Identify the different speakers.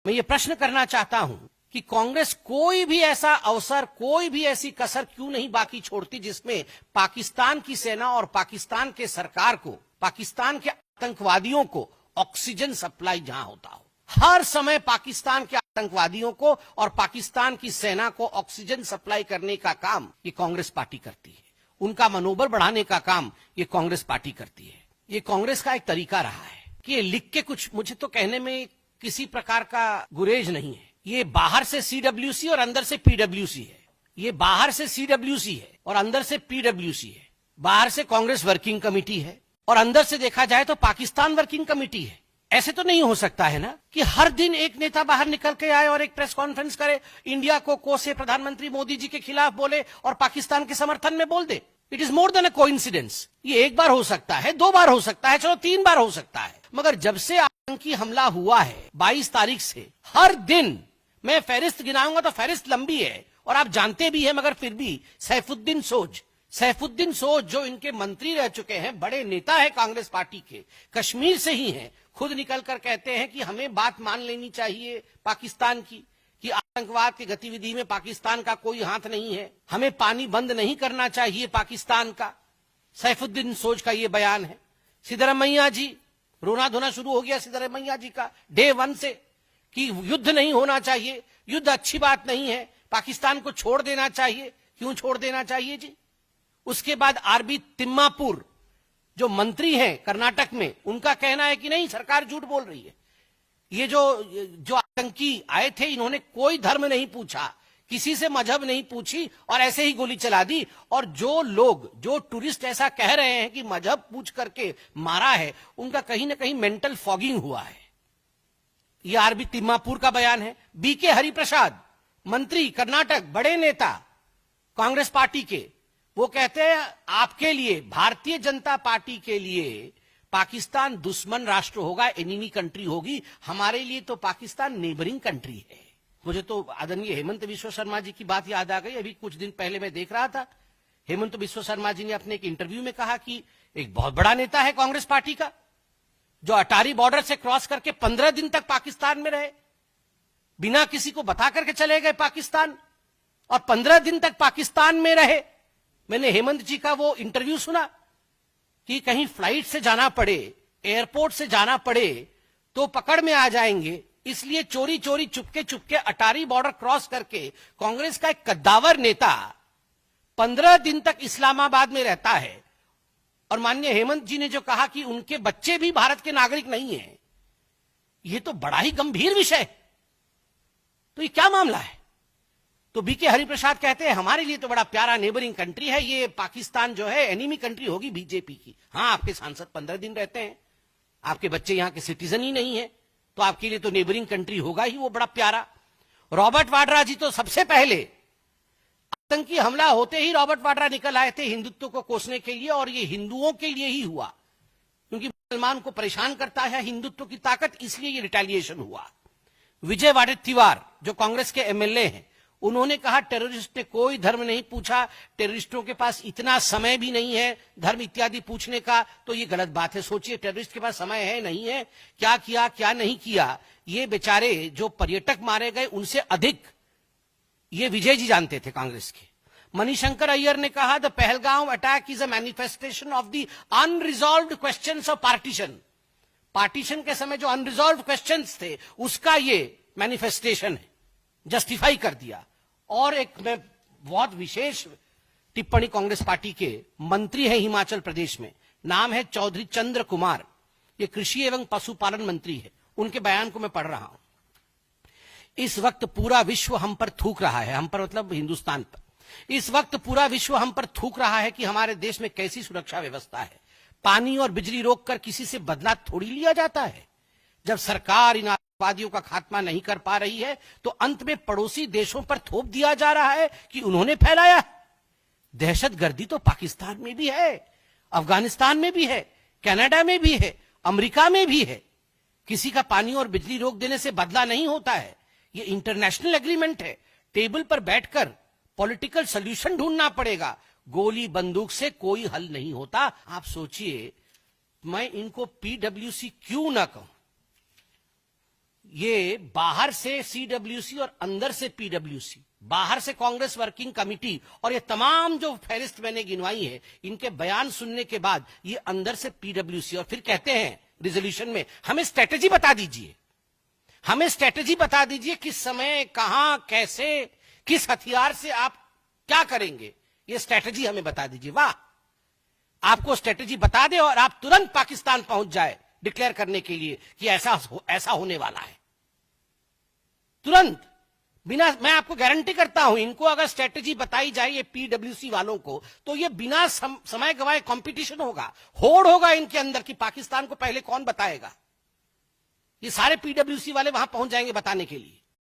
Speaker 1: मैं ये प्रश्न करना चाहता हूं कि कांग्रेस कोई भी ऐसा अवसर, कोई भी ऐसी कसर क्यों नहीं बाकी छोड़ती जिसमें पाकिस्तान की सेना और पाकिस्तान के सरकार को, पाकिस्तान के आतंकवादियों को ऑक्सीजन सप्लाई जहां होता हो। हर समय पाकिस्तान के आतंकवादियों को और पाकिस्तान की सेना को ऑक्सीजन सप्लाई करने का काम ये कांग्रेस पार्टी करती है। उनका मनोबल बढ़ाने का काम ये कांग्रेस पार्टी करती है। ये कांग्रेस का एक तरीका रहा है कि ये लिख के कुछ, मुझे तो कहने में किसी प्रकार का गुरेज नहीं है। ये बाहर से सीडब्ल्यूसी और अंदर से पीडब्ल्यूसी है। ये बाहर से सीडब्ल्यूसी है और अंदर से पीडब्ल्यूसी है। बाहर से कांग्रेस वर्किंग कमेटी है और अंदर से देखा जाए तो पाकिस्तान वर्किंग कमेटी है। ऐसे तो नहीं हो सकता है ना कि हर दिन एक नेता बाहर निकल के आए और एक प्रेस कॉन्फ्रेंस करे, इंडिया को कोसे प्रधानमंत्री मोदी जी के खिलाफ बोले और पाकिस्तान के समर्थन में बोल दे। It is more than a coincidence. ये एक बार हो सकता है, 2 बार हो सकता है, चलो 3 बार हो सकता है, मगर जब से आतंकी हमला हुआ है 22 तारीख से, हर दिन मैं फहरिस्त गिनाऊंगा तो फहरिस्त लंबी है और आप जानते भी हैं, मगर फिर भी सैफुद्दीन सोज जो इनके मंत्री रह चुके हैं, बड़े नेता है कांग्रेस पार्टी के, कश्मीर से ही हैं, खुद निकलकर कहते हैं कि हमें बात मान लेनी चाहिए पाकिस्तान की कि आतंकवाद की गतिविधि में पाकिस्तान का कोई हाथ नहीं है, हमें पानी बंद नहीं करना चाहिए पाकिस्तान का। सैफुद्दीन सोज का यह बयान है। सिद्धरमैया जी, रोना धोना शुरू हो गया सिद्धरमैया जी का डे 1 से कि युद्ध नहीं होना चाहिए, युद्ध अच्छी बात नहीं है, पाकिस्तान को छोड़ देना चाहिए। क्यों छोड़ देना चाहिए जी? उसके बाद आरबी तिम्मापुर जो मंत्री हैं कर्नाटक में, उनका कहना है कि नहीं, सरकार झूठ बोल रही है। ये जो आतंकी आए थे, इन्होंने कोई धर्म नहीं पूछा, किसी से मजहब नहीं पूछी और ऐसे ही गोली चला दी। और जो टूरिस्ट ऐसा कह रहे हैं कि मजहब पूछ करके मारा है, उनका कहीं ना कहीं मेंटल फॉगिंग हुआ है। यह आरबी तिम्मापुर का बयान है। बीके हरिप्रसाद, मंत्री कर्नाटक, बड़े नेता कांग्रेस पार्टी के, वो कहते हैं आपके लिए, भारतीय जनता पार्टी के लिए पाकिस्तान दुश्मन राष्ट्र होगा, एनिमी कंट्री होगी, हमारे लिए तो पाकिस्तान नेबरिंग कंट्री है। मुझे तो आदरणीय हेमंत बिस्वा शर्मा जी की बात याद आ गई। अभी कुछ दिन पहले मैं देख रहा था, हेमंत बिस्वा शर्मा जी ने अपने एक इंटरव्यू में कहा कि एक बहुत बड़ा नेता है कांग्रेस पार्टी का, जो अटारी बॉर्डर से क्रॉस करके 15 दिन तक पाकिस्तान में रहे, बिना किसी को बता करके चले गए पाकिस्तान, और 15 दिन तक पाकिस्तान में रहे। मैंने हेमंत जी का वो इंटरव्यू सुना कि कहीं फ्लाइट से जाना पड़े, एयरपोर्ट से जाना पड़े तो पकड़ में आ जाएंगे, इसलिए चोरी चोरी चुपके अटारी बॉर्डर क्रॉस करके कांग्रेस का एक कद्दावर नेता 15 दिन तक इस्लामाबाद में रहता है। और माननीय हेमंत जी ने जो कहा कि उनके बच्चे भी भारत के नागरिक नहीं हैं, यह तो बड़ा ही गंभीर विषय है। तो ये क्या मामला है? तो बीके हरिप्रसाद कहते हैं हमारे लिए तो बड़ा प्यारा नेबरिंग कंट्री है, ये पाकिस्तान जो है एनिमी कंट्री होगी बीजेपी की। हां, आपके सांसद 15 दिन रहते हैं, आपके बच्चे यहां के सिटीजन ही नहीं है, तो आपके लिए तो नेबरिंग कंट्री होगा ही वो बड़ा प्यारा। रॉबर्ट वाड्रा जी तो सबसे पहले आतंकी हमला होते ही रॉबर्ट वाड्रा निकल आए थे हिंदुत्व को कोसने के लिए, और ये हिंदुओं के लिए ही हुआ, क्योंकि मुसलमान को परेशान करता है हिंदुत्व की ताकत, इसलिए ये रिटेलिएशन हुआ। विजय वाडेत्तिवार जो कांग्रेस के एमएलए हैं, उन्होंने कहा टेररिस्ट ने कोई धर्म नहीं पूछा, टेररिस्टों के पास इतना समय भी नहीं है धर्म इत्यादि पूछने का, तो ये गलत बात है। सोचिए, टेररिस्ट के पास समय है नहीं है, क्या किया क्या नहीं किया, ये बेचारे जो पर्यटक मारे गए उनसे अधिक ये विजय जी जानते थे कांग्रेस के। मणिशंकर अय्यर ने कहा the Pahalgam attack is a manifestation of the unresolved questions of partition. Partition के समय जो अनरिजॉल्व्ड क्वेश्चंस थे उसका ये मैनिफेस्टेशन है, जस्टिफाई कर दिया। और एक मैं बहुत विशेष टिप्पणी कांग्रेस पार्टी के मंत्री है हिमाचल प्रदेश में, नाम है चौधरी चंद्र कुमार, ये कृषि एवं पशुपालन मंत्री है, उनके बयान को मैं पढ़ रहा हूं। इस वक्त पूरा विश्व हम पर थूक रहा है, हम पर मतलब हिंदुस्तान पर, इस वक्त पूरा विश्व हम पर थूक रहा है कि हमारे देश में कैसी सुरक्षा व्यवस्था है। पानी और बिजली रोककर किसी से बदला थोड़ी लिया जाता है। जब सरकार इन आतंकवादियों का खात्मा नहीं कर पा रही है तो अंत में पड़ोसी देशों पर थोप दिया जा रहा है कि उन्होंने फैलाया। दहशतगर्दी तो पाकिस्तान में भी है, अफगानिस्तान में भी है, कनाडा में भी है, अमेरिका में भी है। किसी का पानी और बिजली रोक देने से बदला नहीं होता है, ये इंटरनेशनल एग्रीमेंट है। टेबल पर बैठकर पॉलिटिकल सॉल्यूशन ढूंढना पड़ेगा, गोली बंदूक से कोई हल नहीं होता। आप सोचिए, मैं इनको पीडब्ल्यूसी क्यों ना कहूं, ये बाहर से सीडब्ल्यूसी और अंदर से पीडब्ल्यूसी, बाहर से कांग्रेस वर्किंग कमेटी और ये तमाम जो फहरिस्त मैंने गिनवाई है, इनके बयान सुनने के बाद ये अंदर से पीडब्ल्यूसी, और फिर कहते हैं रिजोल्यूशन में हमें स्ट्रेटेजी बता दीजिए, हमें स्ट्रेटेजी बता दीजिए, किस समय, कहां, कैसे, किस हथियार से आप क्या करेंगे, ये स्ट्रेटेजी हमें बता दीजिए। वाह, आपको स्ट्रेटेजी बता दे और आप तुरंत पाकिस्तान पहुंच जाए डिक्लेयर करने के लिए कि ऐसा होने वाला है, तुरंत, बिना, मैं आपको गारंटी करता हूं, इनको अगर स्ट्रेटेजी बताई जाए ये पीडब्ल्यूसी वालों को, तो ये बिना समय गवाए कंपटीशन होगा, होड़ होगा इनके अंदर कि पाकिस्तान को पहले कौन बताएगा। ये सारे पीडब्ल्यूसी वाले वहां पहुंच जाएंगे बताने के लिए।